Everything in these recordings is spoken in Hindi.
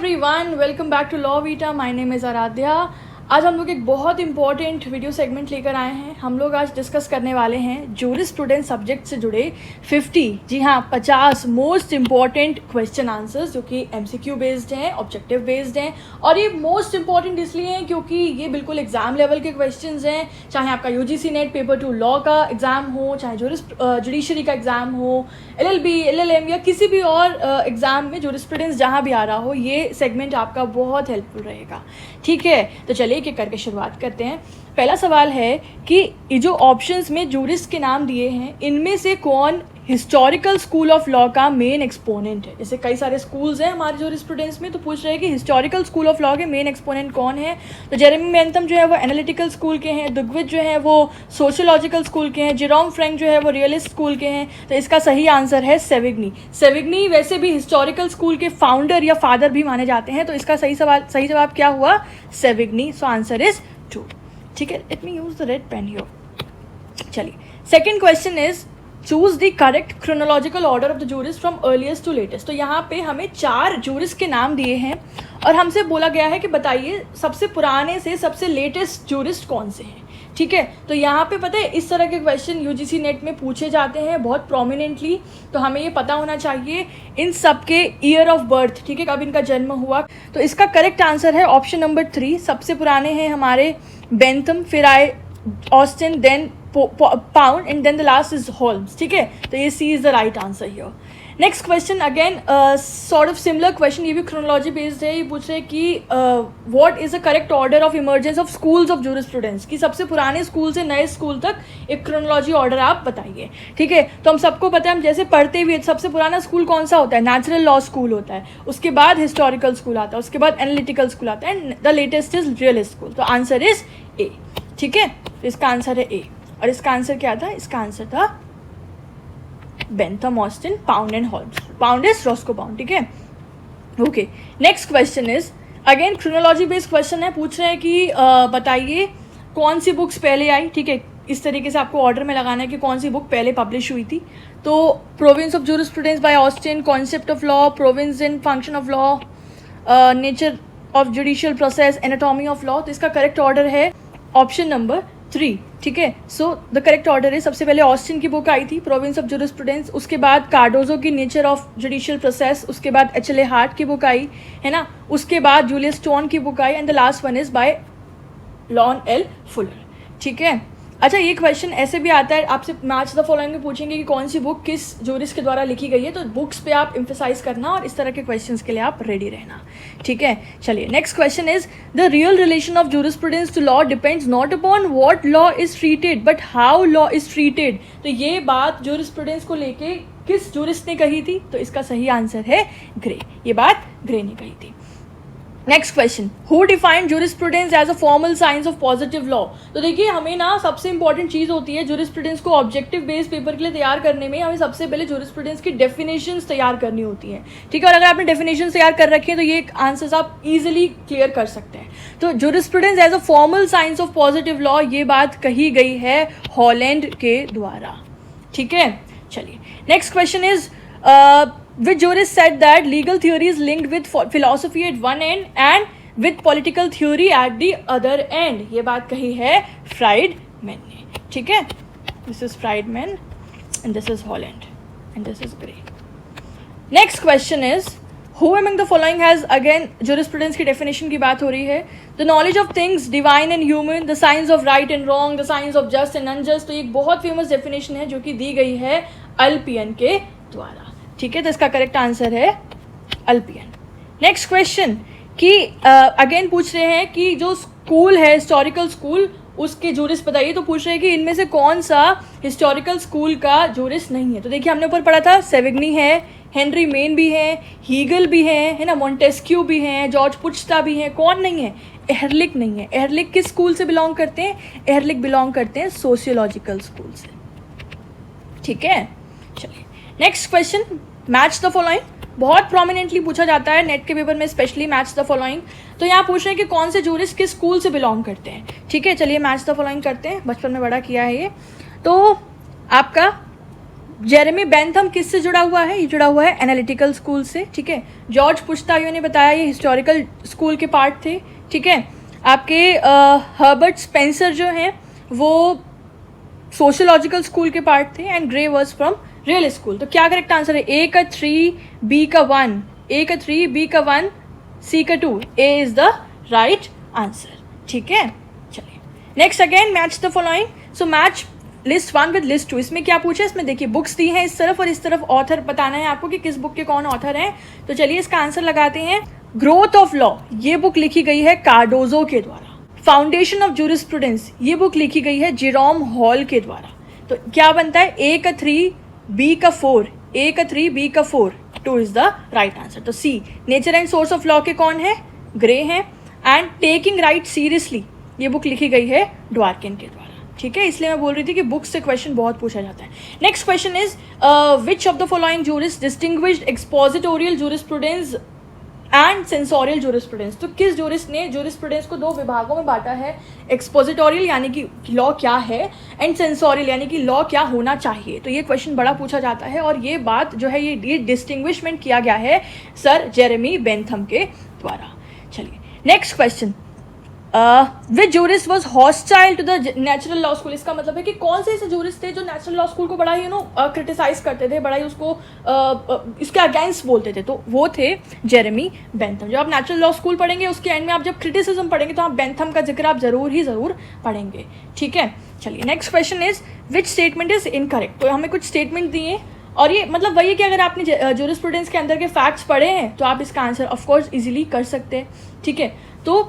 everyone, welcome back to Law Vita. My name is Aradhya. आज हम लोग एक बहुत इंपॉर्टेंट वीडियो सेगमेंट लेकर आए हैं। हम लोग आज डिस्कस करने वाले हैं जूरिस्प्रूडेंस सब्जेक्ट से जुड़े 50 जी हाँ 50 मोस्ट इंपॉर्टेंट क्वेश्चन आंसर्स जो कि MCQ बेस्ड हैं, ऑब्जेक्टिव बेस्ड हैं। और ये मोस्ट इंपॉर्टेंट इसलिए हैं क्योंकि ये बिल्कुल एग्जाम लेवल के क्वेश्चंस हैं। चाहे आपका UGC नेट पेपर 2 लॉ का एग्ज़ाम हो, चाहे जुडिशरी का एग्ज़ाम हो, LLB, LLM या किसी भी और एग्ज़ाम में जूरिस्प्रूडेंस जहाँ भी आ रहा हो, ये सेगमेंट आपका बहुत हेल्पफुल रहेगा। ठीक है, तो चलिए एक करके शुरुआत करते हैं। पहला सवाल है कि ये जो ऑप्शंस में जूरिस्ट के नाम दिए हैं, इनमें से कौन हिस्टोरिकल स्कूल ऑफ लॉ का मेन एक्सपोनेंट है। जैसे कई सारे स्कूल्स हैं हमारे जूरिस्प्रूडेंस में, तो पूछ रहे हैं कि हिस्टोरिकल स्कूल ऑफ लॉ के मेन एक्सपोनेंट कौन है। तो जेरेमी बेंथम जो है वो एनालिटिकल स्कूल के हैं, दुग्विच जो है वो सोशियोलॉजिकल स्कूल के हैं, जेरोम फ्रैंक जो है वो रियलिस्ट स्कूल के हैं। तो इसका सही आंसर है सेविग्नी। सेविग्नी वैसे भी हिस्टोरिकल स्कूल के फाउंडर या फादर भी माने जाते हैं। तो इसका सही जवाब क्या हुआ? सेविग्नी। So answer is 2। ठीक है, let me use the red pen here. चलिए, second question is choose the correct chronological order of the jurist from earliest to latest. तो यहाँ पे हमें 4 जूरिस्ट के नाम दिए हैं और हमसे बोला गया है कि बताइए सबसे पुराने से सबसे लेटेस्ट जूरिस्ट कौन से हैं। ठीक है, तो यहाँ पे पता है इस तरह के क्वेश्चन UGC नेट में पूछे जाते हैं बहुत प्रोमिनेंटली। तो हमें ये पता होना चाहिए इन सब के ईयर ऑफ बर्थ। ठीक है, कब इनका जन्म हुआ। तो इसका करेक्ट आंसर है ऑप्शन नंबर 3। सबसे पुराने हैं हमारे बेंथम, फिर आए Austin, then Pound and then the last is Holmes. ठीक है, तो ये C is the right answer here. Next question again sort of similar question, ये भी क्रोनोलॉजी बेस्ड है। ये पूछ रहे हैं कि what is the correct order of emergence of schools of jurisprudence, कि सबसे पुराने स्कूल से नए स्कूल तक एक क्रोनोलॉजी ऑर्डर आप बताइए। ठीक है, तो हम सबको पता है, हम जैसे पढ़ते हुए सबसे पुराना स्कूल कौन सा होता है? नेचुरल लॉ स्कूल होता है, उसके बाद हिस्टोरिकल स्कूल आता है, उसके बाद एनालिटिकल स्कूल आता है, and the latest is realist school. तो आंसर इज A। ठीक है, तो इसका आंसर है A। और इसका आंसर क्या था? इसका आंसर था Bentham, Austin, pound and Holmes. Pound is Roscoe pound. ठीक है, okay. Next question is again chronology based question है। पूछ रहे हैं कि बताइए कौन सी बुक्स पहले आई। ठीक है, इस तरीके से आपको ऑर्डर में लगाना है कि कौन सी बुक पहले पब्लिश हुई थी। तो province of jurisprudence by Austin, concept of law, province and function of law, nature of judicial process, anatomy of law. तो इसका करेक्ट ऑर्डर है ऑप्शन नंबर 3। ठीक है, सो द करेक्ट ऑर्डर है, सबसे पहले ऑस्टिन की बुक आई थी प्रोविंस ऑफ जूरिस्प्रूडेंस, उसके बाद कार्डोजो की नेचर ऑफ जुडिशियल प्रोसेस, उसके बाद HLA हार्ट की बुक आई है ना, उसके बाद जूलियस स्टोन की book I, and the last one is by lawn L Fuller. ठीक है, अच्छा ये क्वेश्चन ऐसे भी आता है आपसे मैच द फॉलोइंग में पूछेंगे कि कौन सी बुक किस जूरिस्ट के द्वारा लिखी गई है। तो बुक्स पे आप एम्फेसाइज करना और इस तरह के क्वेश्चंस के लिए आप रेडी रहना। ठीक है, चलिए next question is the real relation of jurisprudence to law depends not upon what law is treated but how law is treated. तो ये बात जूरिस्प्रूडेंस को लेके किस जूरिस्ट ने कही थी? तो इसका सही आंसर है ग्रे। ये बात ग्रे ने कही थी। Next question, who defined jurisprudence as a formal science of positive law. तो देखिए हमें ना सबसे इंपॉर्टेंट चीज़ होती है जूरिस्प्रूडेंस को ऑब्जेक्टिव बेस्ड पेपर के लिए तैयार करने में, हमें सबसे पहले जूरिस्प्रूडेंस की डेफिनेशंस तैयार करनी होती हैं। ठीक है, और अगर आपने डेफिनेशंस तैयार कर रखे हैं तो ये आंसर्स आप इजीली क्लियर कर सकते हैं। तो jurisprudence as a formal science of positive law, ये बात कही गई है हॉलैंड के द्वारा। ठीक है, चलिए next question is which jurist said that legal theory is linked with philosophy at one end and with political theory at the other end। ये बात कही है फ्राइडमैन ने। ठीक है, this is Friedman and this is Holland and this is Gray। Next question is who among the following has, again jurisprudence की definition की बात हो रही है, the knowledge of things divine and human, the science of right and wrong, the science of just and unjust। तो ये एक बहुत फेमस definition है जो कि दी गई है अल्पियन के द्वारा। ठीक है, तो इसका करेक्ट आंसर है अल्पियन। नेक्स्ट क्वेश्चन कि अगेन पूछ रहे हैं कि जो स्कूल है हिस्टोरिकल स्कूल, उसके जूरिस्ट बताइए। तो पूछ रहे हैं कि इनमें से कौन सा हिस्टोरिकल स्कूल का जूरिस्ट नहीं है। तो देखिए हमने ऊपर पढ़ा था सेविग्नी है, हेनरी मेन भी है, हीगल भी है ना, मॉन्टेस्क्यू भी हैं, जॉर्ज पुच्ता भी हैं। कौन नहीं है? एहरलिक नहीं है। एहरलिक किस स्कूल से बिलोंग करते हैं? एहरलिक बिलोंग करते हैं सोशियोलॉजिकल स्कूल से। ठीक है, चलिए next question, match the following. बहुत प्रोमिनेंटली पूछा जाता है नेट के पेपर में, स्पेशली मैच द फॉलोइंग। तो यहाँ पूछ रहे हैं कि कौन से जूरिस्ट किस स्कूल से बिलोंग करते हैं। ठीक है, चलिए मैच द फॉलोइंग करते हैं, बचपन में बड़ा किया है ये। तो आपका जेरेमी बेंथम किससे जुड़ा हुआ है? ये जुड़ा हुआ है एनालिटिकल स्कूल से, ठीक है। जॉर्ज पुश्तायो ने बताया ये हिस्टोरिकल स्कूल के पार्ट थे, ठीक है। आपके हर्बर्ट स्पेंसर जो हैं वो सोशियोलॉजिकल स्कूल के पार्ट थे, and grey was from real school. तो क्या करेक्ट आंसर है? ए का 3, बी का 1, ए का 3, बी का 1, सी का 2, ए इज द राइट आंसर, ठीक है। चलिए next, again match the following. So match list 1 with list 2। इसमें क्या पूछा है? इसमें देखिए बुक्स दी हैं इस तरफ और इस तरफ ऑथर बताना है आपको कि किस बुक के कौन ऑथर हैं। तो चलिए इसका आंसर लगाते हैं। ग्रोथ ऑफ लॉ, ये बुक लिखी गई है कार्डोजो के द्वारा। फाउंडेशन ऑफ जूरिस्प्रूडेंस, ये बुक लिखी गई है जेरोम हॉल के द्वारा। तो क्या बनता है? ए का 3, बी का 4, ए का 3, बी का 4, 2 इज द राइट आंसर। तो see, nature and source of law के कौन है? ग्रे हैं। एंड टेकिंग राइट सीरियसली, ये बुक लिखी गई है ड्वार्किन के द्वारा, ठीक है। इसलिए मैं बोल रही थी कि बुक से क्वेश्चन बहुत पूछा जाता है। Next question is which of the following jurist distinguished expository jurisprudence and censorial jurisprudence. तो किस जूरिस ने जूरिस्प्रूडेंस को 2 विभागों में बांटा है? एक्सपोजिटोरियल यानी कि लॉ क्या है, एंड सेंसोरियल यानी कि लॉ क्या होना चाहिए। तो ये क्वेश्चन बड़ा पूछा जाता है, और ये बात जो है ये डिस्टिंग्विशमेंट किया गया है सर जेरेमी बेंथम के द्वारा। चलिए next question, which jurist was hostile to the natural law school. इसका मतलब है कि कौन से ऐसे जूरिस थे जो नेचुरल लॉ स्कूल को बड़ा ही क्रिटिसाइज करते थे, बड़ा ही उसको इसके अगेंस्ट बोलते थे। तो वो थे जेरेमी बेंथम। जब आप नेचुरल लॉ स्कूल पढ़ेंगे उसके एंड में आप जब क्रिटिसिज्म पढ़ेंगे तो आप बेंथम का जिक्र आप जरूर पढ़ेंगे, ठीक है। चलिए next question is which statement is incorrect. तो हमें कुछ स्टेटमेंट दिए, और ये मतलब वही है कि अगर आपने जूरिस्प्रूडेंस के अंदर के फैक्ट्स पढ़े हैं तो आप इसका आंसर ऑफकोर्स इजीली कर सकते हैं, ठीक है। तो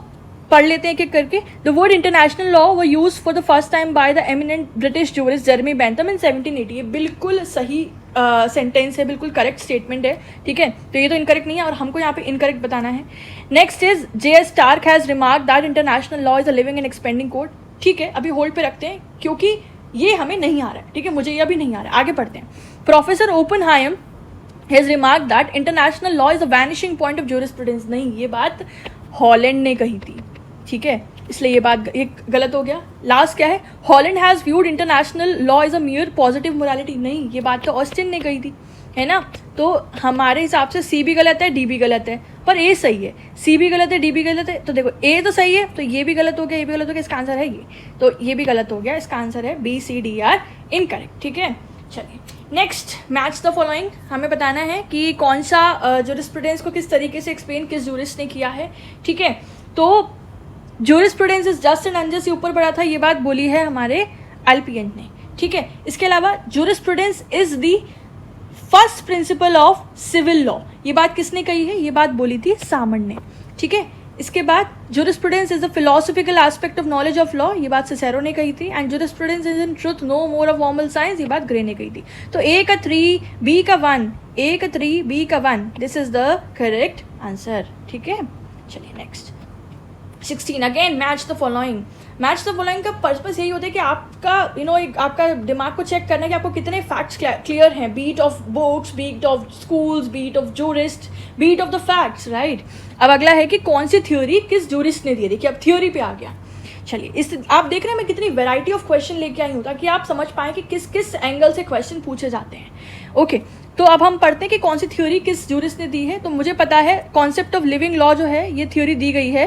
पढ़ लेते हैं एक एक करके। The word international law were use for the first time by the eminent British jurist Jeremy Bentham in 1780। ये बिल्कुल सही सेंटेंस है, बिल्कुल करेक्ट स्टेटमेंट है, ठीक है। तो ये तो इनकरेक्ट नहीं है और हमको यहाँ पे इनकरेक्ट बताना है। Next is J.S. Stark has remark that international law is a living and expanding code. ठीक है, अभी होल्ड पे रखते हैं क्योंकि ये हमें नहीं आ रहा है, ठीक है, मुझे ये अभी नहीं आ रहा है, आगे पढ़ते हैं। Professor Oppenheim has remark that international law is a vanishing point of jurisprudence. नहीं, ये बात हॉलैंड ने कही थी, ठीक है, इसलिए ये बात एक गलत हो गया। लास्ट क्या है, Holland has viewed international law is a मियर positive morality. नहीं, ये बात तो ऑस्टिन ने कही थी, है ना। तो हमारे हिसाब से सी भी गलत है, डी भी गलत है, पर ए सही है। सी भी गलत है, डी भी गलत है, तो देखो ए तो सही है, तो ये भी गलत हो गया, ये भी गलत हो गया, इसका आंसर है ये, तो ये भी गलत हो गया, इसका आंसर है B C D are incorrect, ठीक है। चलिए नेक्स्ट, मैच द फॉलोइंग। हमें बताना है कि कौन सा ज्यूरिस्प्रूडेंस को किस तरीके से एक्सप्लेन किस जूरिस्ट ने किया है, ठीक है। तो jurisprudence is just and unjust, ऊपर पड़ा था, ये बात बोली है हमारे एल्पियंट ने, ठीक है। इसके अलावा jurisprudence is the first principle of civil law, ये बात किसने कही है, ये बात बोली थी सामंड ने, ठीक है। इसके बाद jurisprudence is the philosophical aspect of knowledge of law, ये बात सिसेरो ने कही थी। And jurisprudence is in truth no more of formal science, ये बात ग्रे ने कही थी। तो ए का 3 बी का 1, ए का 3 बी का 1, this is the correct answer, ठीक है। चलिए next 16, again match the following. Match the following का पर्पस यही होता है कि आपका आपका दिमाग को चेक करना है कि आपको कितने फैक्ट्स क्लियर हैं, beat of books, beat of schools, beat of jurist, beat of the facts, right. अब अगला है कि कौन सी थ्योरी किस जूरिस्ट ने दी है, देखिए अब थ्योरी पे आ गया। चलिए इस आप देख रहे हैं मैं कितनी वेराइटी ऑफ क्वेश्चन लेके आई हूँ ताकि आप समझ पाएँ कि किस किस एंगल से क्वेश्चन पूछे जाते हैं, ओके। तो अब हम पढ़ते हैं कि कौन सी थ्योरी किस जूरिस्ट ने दी है। तो मुझे पता है कॉन्सेप्ट ऑफ लिविंग लॉ जो है ये थ्योरी दी गई है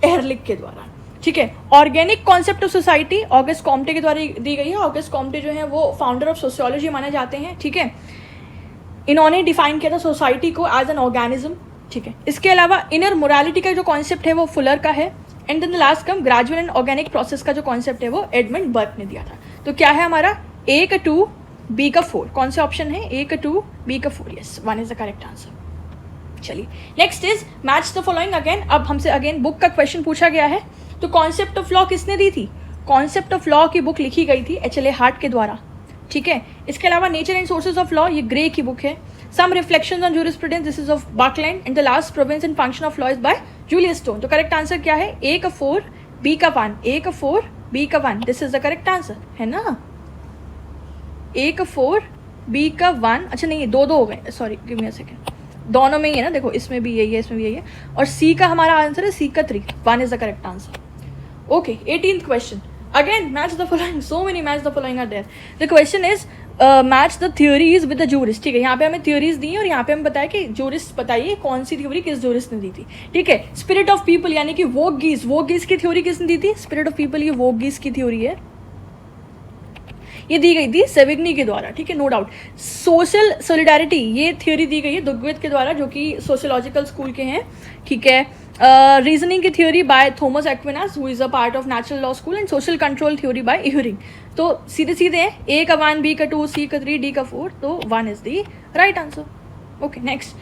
एहरलिख के द्वारा, ठीक है। Organic concept of society August Comte के द्वारा दी गई है। ऑगस्ट कॉम्टे जो है वो फाउंडर ऑफ सोशियोलॉजी माने जाते हैं, ठीक है। इन्होंने डिफाइन किया था सोसाइटी को एज एन ऑर्गेनिज्म, ठीक है। इसके अलावा इनर मोरालिटी का जो कॉन्सेप्ट है वो फुलर का है। And then the last come gradual and organic process का जो कॉन्सेप्ट है वो एडमंड बर्क ने दिया था। तो क्या है हमारा ए का 2 बी का 4, कौन से ऑप्शन है, ए का 2 बी का 4, yes 1 is the correct answer. चलिए next is match the following again. अब हमसे अगेन बुक का क्वेश्चन पूछा गया है। तो कॉन्सेप्ट ऑफ लॉ किसने दी थी, कॉन्सेप्ट ऑफ लॉ की बुक लिखी गई थी HLA हार्ट के द्वारा, ठीक है। इसके अलावा nature and sources of law ये ग्रे की बुक है। Some reflections on jurisprudence this is of Buckland. And the last province and function of law is by Julius Stone. तो करेक्ट आंसर क्या है, ए का 4 बी का 1, ए का 4 बी का 1, this is the correct answer, है ना। ए का 4 बी का 1, अच्छा नहीं, दो हो गए, sorry give me a second, दोनों में ही है ना, देखो इसमें भी यही है, इसमें भी यही है, और सी का हमारा आंसर है सी का 3, 1 is the correct answer, okay. 18th question, again match the following, so many match the following are there. The question is match the theories with the jurist, ठीक है, यहाँ पे हमें थ्योरीज दी हैं और यहाँ पे हमें बताया कि जूरिस्ट बताइए कौन सी थ्योरी किस जूरिस्ट ने दी थी, ठीक है। स्पिरिट ऑफ पीपल यानी कि वोगीज की थ्योरी किसने दी थी? स्पिरिट ऑफ पीपल ये वोगीज की थ्योरी है, ये दी गई थी सेविग्नी के द्वारा, ठीक है, नो डाउट। सोशल सॉलिडारिटी ये थ्योरी दी गई है दुग्वित के द्वारा, जो कि सोशियोलॉजिकल स्कूल के हैं, ठीक है। रीजनिंग की theory by Thomas Aquinas who is a part of natural law school, and social control theory by Ihering. तो सीधे सीधे हैं, ए का 1, बी का 2, सी का 3, डी का 4, तो 1 is the right answer. Okay, next,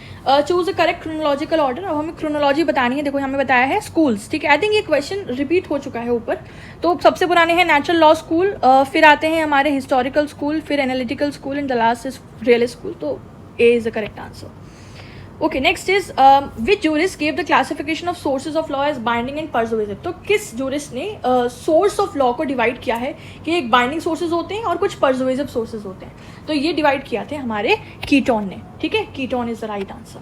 choose the correct chronological order. अब हमें क्रोनोलॉजी बतानी है, देखो हमें बताया है स्कूल्स, ठीक है। आई थिंक ये क्वेश्चन रिपीट हो चुका है ऊपर। तो सबसे पुराने हैं नेचुरल लॉ स्कूल, फिर आते हैं हमारे हिस्टोरिकल स्कूल, फिर analytical school, and the last is realist school, तो A is the correct answer. Okay, next is which jurist gave the classification of sources of law as binding and persuasive. तो किस जूरिस्ट ने सोर्स ऑफ लॉ को डिवाइड किया है कि एक बाइंडिंग सोर्सेज होते हैं और कुछ परसुएसिव सोर्सेज होते हैं, तो ये डिवाइड किया थे हमारे कीटोन ने, ठीक है, ketone is the right answer.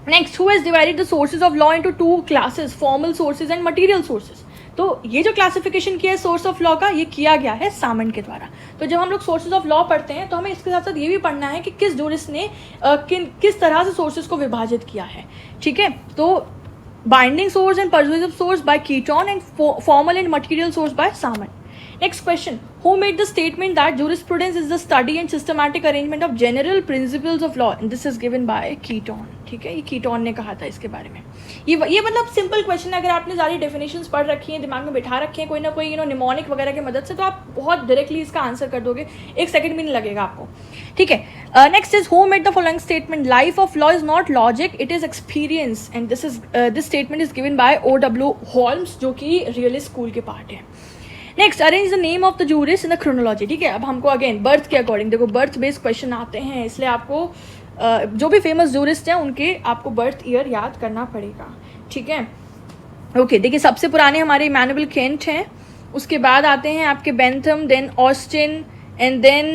Next, who has divided the sources of law into 2 classes, formal sources and material sources. तो ये जो क्लासिफिकेशन किया है सोर्स ऑफ लॉ का, ये किया गया है सामंट के द्वारा। तो जब हम लोग सोर्सेज ऑफ लॉ पढ़ते हैं तो हमें इसके साथ साथ ये भी पढ़ना है कि किस जूरिस्ट ने किस तरह से सोर्सेज को विभाजित किया है, ठीक है। तो binding source and persuasive source by Keeton and formal and material source by Salmond. Next question, who made the statement that jurisprudence is the study and systematic arrangement of general principles of law, and this is given by Keaton, ठीक है, ये कीटोन ने कहा था इसके बारे में। ये मतलब सिंपल क्वेश्चन है, अगर आपने सारी डेफिनेशंस पढ़ रखी हैं, दिमाग में बैठा रखे हैं कोई ना कोई निमोनिक वगैरह की मदद से, तो आप बहुत डायरेक्टली इसका आंसर कर दोगे, 1 सेकंड भी नहीं लगेगा आपको, ठीक है। Next is who made the following statement, life of law is not logic it is experience, and this statement is given by O.W. Holmes, जो कि रियलिस्ट स्कूल के पार्ट है। Next, arrange the name of the jurist in the chronology, ठीक है। अब हमको अगेन बर्थ के अकॉर्डिंग, देखो बर्थ बेस्ड क्वेश्चन आते हैं, इसलिए आपको जो भी फेमस जूरिस्ट हैं उनके आपको बर्थ ईयर याद करना पड़ेगा, ठीक है। ओके, देखिए सबसे पुराने हमारे इमैनुअल केंट हैं, उसके बाद आते हैं आपके Bentham, then Austin, and then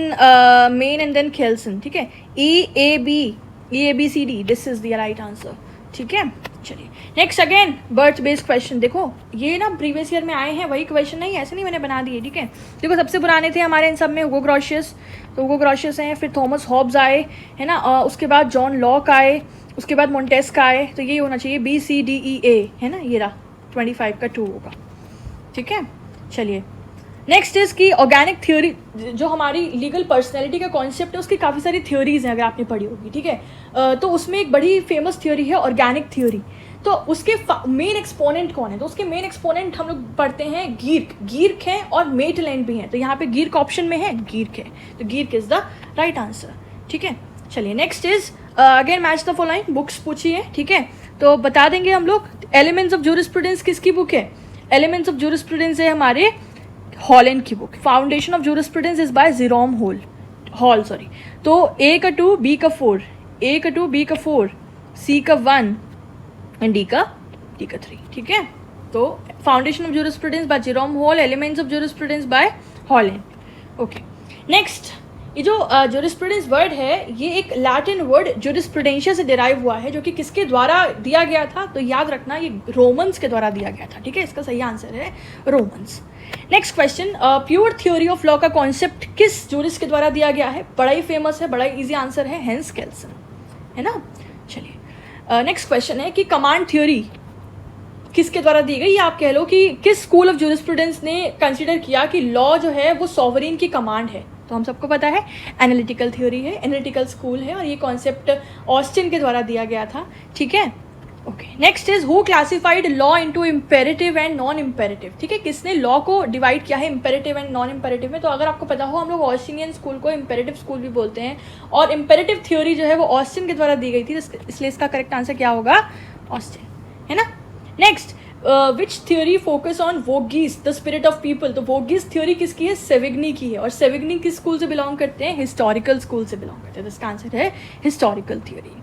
Maine, and then Kelsen, ठीक है। EABCD, this is the right answer, ठीक है। चलिए next, again birth based question, देखो ये ना प्रीवियस ईयर में आए हैं, वही क्वेश्चन नहीं, ऐसे नहीं मैंने बना दिए, ठीक है। देखो सबसे पुराने थे हमारे इन सब में हुगो ग्रॉशियस, तो हुगो ग्रॉशियस हैं, फिर थॉमस हॉब्स आए, है ना, उसके बाद जॉन लॉक आए, उसके बाद मोंटेस्क आए, तो ये होना चाहिए BCDEA, है ना, ये रहा 25 का 2 होगा, ठीक है। चलिए नेक्स्ट इज की ऑर्गेनिक थ्योरी, जो हमारी लीगल पर्सनैलिटी का कॉन्सेप्ट है, उसकी काफ़ी सारी थ्योरीज हैं, अगर आपने पढ़ी होगी, ठीक है। तो उसमें एक बड़ी फेमस थ्योरी है ऑर्गेनिक थ्योरी, तो उसके मेन एक्सपोनेंट कौन है? तो उसके मेन एक्सपोनेंट हम लोग पढ़ते हैं गीर्क हैं और मेटलैंड भी हैं, तो यहाँ पे गीर्क ऑप्शन में है, गीर्क है, तो गीर्क इज द राइट आंसर, ठीक है। चलिए next is again match the following, books पूछी है, ठीक है, तो बता देंगे हम लोग। एलिमेंट्स ऑफ जूरिस्प्रूडेंस किसकी बुक है? एलिमेंट्स ऑफ जूरिस्प्रूडेंस है हमारे हॉलैंड की book. Foundation of jurisprudence is by Jerome hall, sorry. तो A का 2, B का 4, A का 2, B का 4, C का 1 एंड D का 3, ठीक है। तो foundation of jurisprudence by Jerome Hall, elements of jurisprudence by Holland. Okay, next, ये जो जूरिस्प्रूडेंस वर्ड है, ये एक लैटिन वर्ड जूरिस्प्रूडेंशिया से डिराइव हुआ है, जो कि किसके द्वारा दिया गया था? तो याद रखना ये रोमन्स के द्वारा दिया गया था, ठीक है, इसका सही आंसर है Romans. Next question, pure theory of law का कॉन्सेप्ट किस जूरिस्ट के द्वारा दिया गया है? बड़ा ही फेमस है, बड़ा ही इजी आंसर है, हेंस केल्सन, है ना। चलिए नेक्स्ट क्वेश्चन है कि कमांड थ्योरी किसके द्वारा दी गई, या आप कह लो कि किस स्कूल ऑफ जूरिस्प्रूडेंस ने कंसिडर किया कि लॉ जो है वो सॉवरेन की कमांड है? तो हम सबको पता है एनालिटिकल थ्योरी है, एनालिटिकल स्कूल है, और ये कॉन्सेप्ट ऑस्टिन के द्वारा दिया गया था, ठीक है। Okay, next is who classified law into imperative and non imperative, ठीक है, किसने लॉ को डिवाइड किया है इम्पेरेटिव एंड नॉन इम्पेरेटिव में? तो अगर आपको पता हो, हम लोग ऑस्टिनियन स्कूल को इम्पेरेटिव स्कूल भी बोलते हैं, और इम्पेरेटिव थ्योरी जो है वो ऑस्टिन के द्वारा दी गई थी, इसलिए इसका करेक्ट आंसर क्या होगा? ऑस्टिन, है ना। Next, which theory focus on Volksgeist the spirit of people? तो वोगीज थ्योरी किसकी है? सेविग्नी की है, और सेविग्नी किस स्कूल से बिलोंग करते हैं? हिस्टोरिकल स्कूल से बिलोंग करते हैं, तो इसका आंसर है historical theory.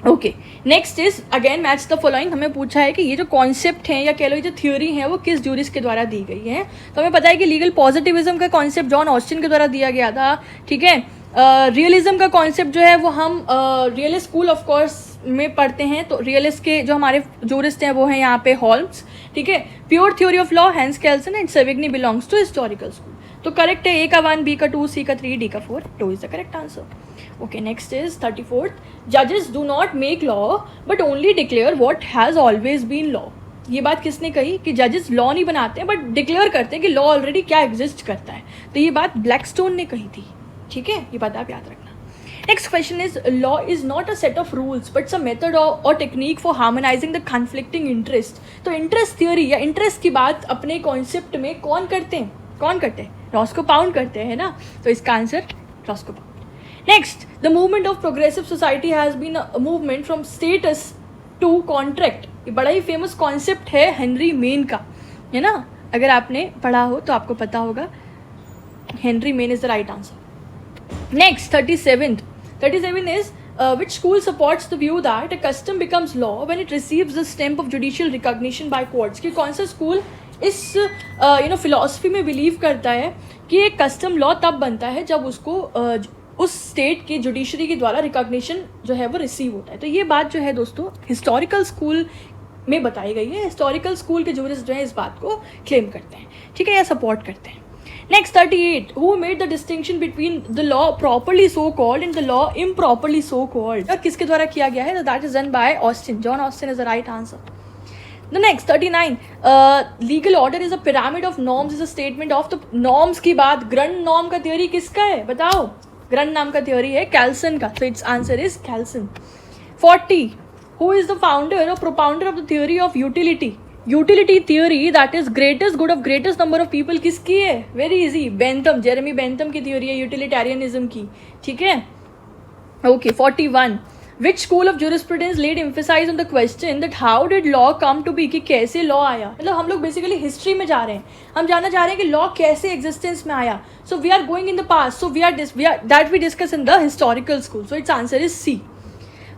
Okay, next is again match the following, हमें पूछा है कि ये जो कॉन्सेप्ट है, या कह लो ये जो थ्योरी है, वो किस जूरिस्ट के द्वारा दी गई है? तो हमें पता है कि लीगल पॉजिटिविज्म का कॉन्सेप्ट जॉन ऑस्टिन के द्वारा दिया गया था, ठीक है। रियलिज्म का कॉन्सेप्ट जो है वो हम रियलिस्ट स्कूल ऑफ कोर्स में पढ़ते हैं, तो रियलिस्ट के जो हमारे जूरिस्ट हैं वो हैं यहाँ पे होल्म्स, ठीक है। Pure theory of law Hans Kelsen, and Savigny belongs to historical school. तो करेक्ट है, ए का 1, बी का 2, सी का 3, डी का 4, 2 is the correct answer. Okay, next is 34th, जजेस do not make law but only declare what has always been law. ये बात किसने कही कि जजेस लॉ नहीं बनाते हैं बट डिक्लेयर करते हैं कि लॉ ऑलरेडी क्या एग्जिस्ट करता है। तो ये बात ब्लैकस्टोन ने कही थी, ठीक है, ये बात आप याद रखना। Next question is, law is not a set of rules but's a method और technique for harmonising the conflicting interest. तो इंटरेस्ट थ्योरी या इंटरेस्ट की बात अपने कॉन्सेप्ट में कौन करते हैं, कौन करते हैं, रॉस्को पाउंड करते हैं ना, तो इसका answer Roscoe Pound. Next, the movement of progressive society has been a movement from status to contract. ये बड़ा ही फेमस कॉन्सेप्ट है हेनरी मेन का, है ना, अगर आपने पढ़ा हो तो आपको पता होगा, Henry main is the right answer. Next 37 is which school supports the view that a custom becomes law when it receives the stamp of judicial recognition by courts। कि कौन सा स्कूल इस फिलॉसफी में बिलीव करता है कि एक कस्टम लॉ तब बनता है जब उसको उस स्टेट की जुडिशरी के द्वारा रिकॉग्निशन जो है वो रिसीव होता है। तो ये बात जो है दोस्तों हिस्टोरिकल स्कूल में बताई गई है, हिस्टोरिकल स्कूल के जूरिस्ट जो है इस बात को क्लेम करते हैं, ठीक है, या सपोर्ट करते हैं। Next 38, who made the distinction between the law properly so called and the law improperly so called? और किसके द्वारा किया गया है? That is done by Austin. John Austin is the right answer. The next 39, legal order is a pyramid of norms is a statement of the norms की बात, ग्रंड नॉर्म का थ्योरी किसका है बताओ? ग्रंड नाम का थ्योरी है कैल्सन का, so its answer is Kelsen. 40, who is the founder or propounder of the theory of utility? Utility theory that is greatest good of greatest number of people किसकी है? Very easy, Bentham, Jeremy Bentham की थ्योरी है यूटिलिटेरियनिज्म की, ठीक है। Okay, 41, which school of jurisprudence led emphasise on the question that how did law come to be, कि कैसे लॉ आया। मतलब हम लोग बेसिकली हिस्ट्री में जा रहे हैं, हम जानना चाह रहे हैं कि लॉ कैसे एग्जिस्टेंस में आया। So we are going in the past, so we are that we discuss in the historical school, so its answer is C.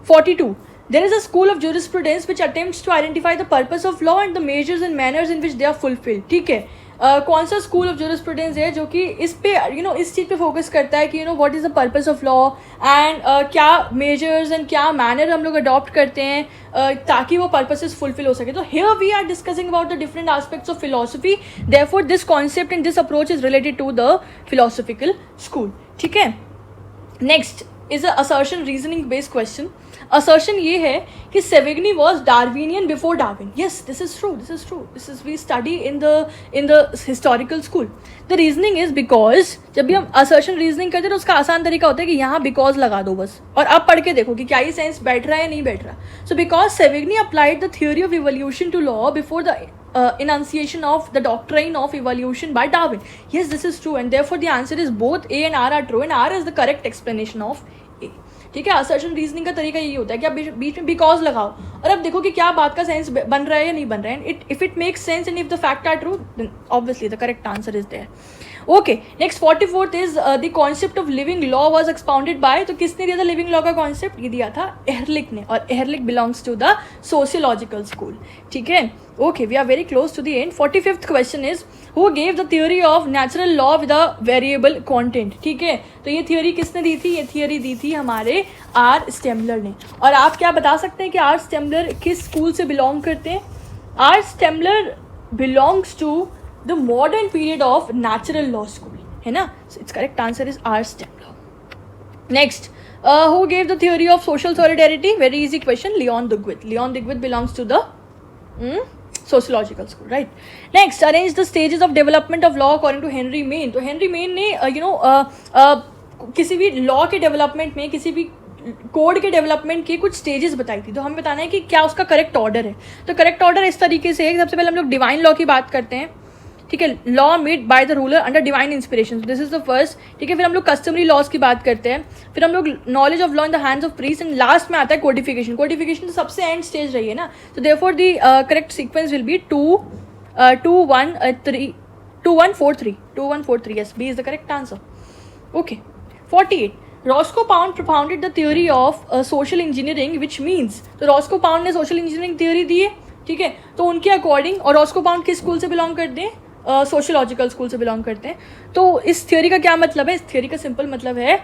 42, there is a school of jurisprudence which attempts to identify the purpose of law and the measures and manners in which they are fulfilled। ठीक है, कौन सा स्कूल ऑफ jurisprudence है जो कि इस पे इस चीज़ पे फोकस करता है कि what is the purpose of law and क्या मेजर्स एंड क्या मैनर हम लोग अडॉप्ट करते हैं ताकि वो पर्पसेस फुलफिल हो सके। तो here we are discussing about the different aspects of philosophy, therefore this concept and this approach is related to the philosophical school, ठीक है। Next is a assertion reasoning based question. Assertion ये है कि Savigny was Darwinian before Darwin. Yes, this is true, this is we study in the historical school. The reasoning is because जब भी हम असर्शन रीजनिंग करते हैं तो उसका आसान तरीका होता है कि यहाँ बिकॉज लगा दो बस, और अब पढ़ के देखो कि क्या ये सेंस बैठ रहा है या नहीं बैठ रहा। So because Savigny applied the theory of evolution to law before the enunciation of the doctrine of evolution by Darwin. Yes, this is true and therefore the answer is both A and R are true and R is the correct explanation of A. ठीक है, असर्शन रीजनिंग का तरीका यही होता है कि आप बीच में बिकॉज लगाओ और अब देखो कि क्या बात का सेंस बन रहा है या नहीं बन रहा है। If it makes sense and if the fact are true then obviously the correct answer is there. Okay, next 44th is the concept of living law was expounded by, तो किसने दिया था लिविंग लॉ का कॉन्सेप्ट? ये दिया था एहरलिक ने, और Ehrlich belongs to the sociological school, ठीक है। Okay, we are very close to the end. 45th question is who gave the theory of natural law with a variable content, ठीक है। तो ये थ्योरी किसने दी थी? ये थ्योरी दी थी हमारे आर स्टेमलर ने। और आप क्या बता सकते हैं कि आर स्टेमलर किस स्कूल से बिलोंग करते हैं? R Stammler belongs to the modern period of natural law school, है ना। So its correct answer is R Stammler. Next, who gave the theory of social solidarity? Very easy question, Leon Duguit. Leon Duguit belongs to the sociological school, right? Next, arrange the stages of development of law according to Henry Maine। तो हेनरी मेन ने किसी भी लॉ के डेवलपमेंट में, किसी भी कोड के डेवलपमेंट की कुछ स्टेजेस बताई थी। तो हमें बताना है कि क्या उसका करेक्ट ऑर्डर है। तो करेक्ट ऑर्डर इस तरीके से है, सबसे पहले हम लोग डिवाइन लॉ की बात करते हैं, ठीक है। Law made by the ruler under divine inspiration, this is the first, ठीक है। फिर हम लोग कस्टमरी लॉज की बात करते हैं, फिर हम लोग knowledge of law in the hands of priest, and last में आता है कोडिफिकेशन। कोडिफिकेशन तो सबसे एंड स्टेज रही है ना, तो therefore the correct sequence will be 2 1 4 3 2 1 4 3। Yes, B is the correct answer. Okay, 48, Roscoe Pound propounded the theory of social engineering which means, तो रॉस्को पाउंड ने सोशल इंजीनियरिंग थ्योरी दी है, ठीक है। तो उनके अकॉर्डिंग, और रॉस्को पाउंड किस स्कूल से बिलोंग करते हैं? सोशियोलॉजिकल स्कूल से बिलोंग करते हैं। तो इस थ्योरी का क्या मतलब है? इस थ्योरी का सिंपल मतलब है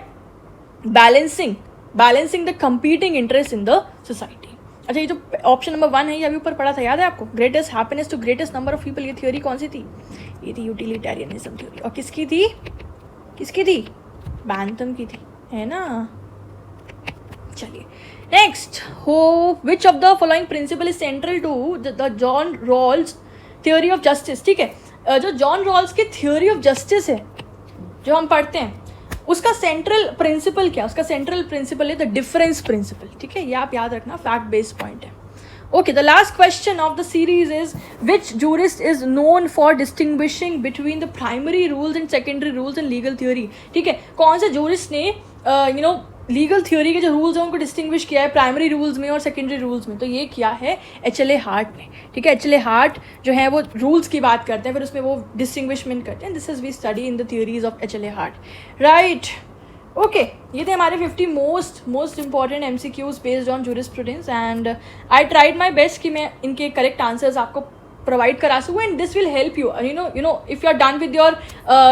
balancing the competing interest in the society. अच्छा, ये जो ऑप्शन नंबर 1 है ये अभी ऊपर पढ़ा था, याद है आपको? Greatest happiness to greatest number of people, ये थ्योरी कौन सी थी? ये थी यूटिलिटेरियनिज्म थ्योरी। और किसकी थी? किसकी थी? बैंथम की थी, है ना? चलिए नेक्स्ट, हो which of the following principle is central to the John Rawls theory of justice? ठीक है, जो जॉन रॉल्स की थ्योरी ऑफ जस्टिस है जो हम पढ़ते हैं, उसका सेंट्रल प्रिंसिपल क्या? उसका सेंट्रल प्रिंसिपल है द डिफरेंस प्रिंसिपल। ठीक है, ये आप याद रखना, फैक्ट बेस्ड पॉइंट है। Okay, the last question of the series is which jurist is known for distinguishing between the primary rules and secondary rules in legal theory? ठीक है, कौन से जूरिस्ट ने लीगल थ्योरी के जो रूल्स हैं उनको डिस्टिंग्विश किया है प्राइमरी रूल्स में और सेकेंडरी रूल्स में? तो ये किया है एच.एल.ए. हार्ट ने। ठीक है, एच.एल.ए. हार्ट जो है वो रूल्स की बात करते हैं, फिर उसमें वो डिस्टिंग्विशमेंट करते हैं। This is we study in the theories of H L A. Hart, right? Okay, ये थे हमारे 50 most important MCQs based on jurisprudence, and I tried my best कि मैं इनके करेक्ट आंसर्स आपको प्रोवाइड करा सकूँ, and this will help you you know if you are done with your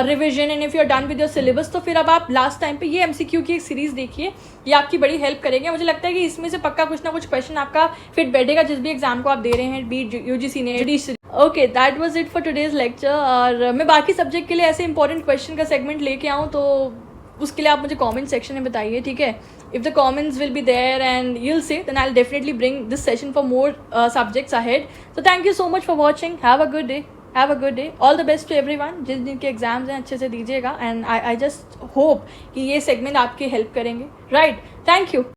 revision and if you are done with your syllabus, तो फिर अब आप लास्ट टाइम पे ये MCQ की एक सीरीज़ देखिए, ये आपकी बड़ी हेल्प करेंगे। मुझे लगता है कि इसमें से पक्का कुछ ना कुछ क्वेश्चन आपका फिट बैठेगा जिस भी एग्जाम को आप दे रहे हैं, बीट UGC ने। Okay, that was it for today's lecture. और मैं बाकी सब्जेक्ट के लिए ऐसे इंपॉर्टेंट क्वेश्चन का सेगमेंट लेके आऊँ तो उसके लिए आप मुझे कमेंट सेक्शन में बताइए, ठीक है? If the comments will be there and you'll say, then I'll definitely bring this session for more subjects ahead. So thank you so much for watching. Have a good day. Have a good day. All the best to everyone. जिन जिनके एग्जाम्स हैं अच्छे से दीजिएगा, and I just hope कि ये सेगमेंट आपकी हेल्प करेंगे, right? Thank you.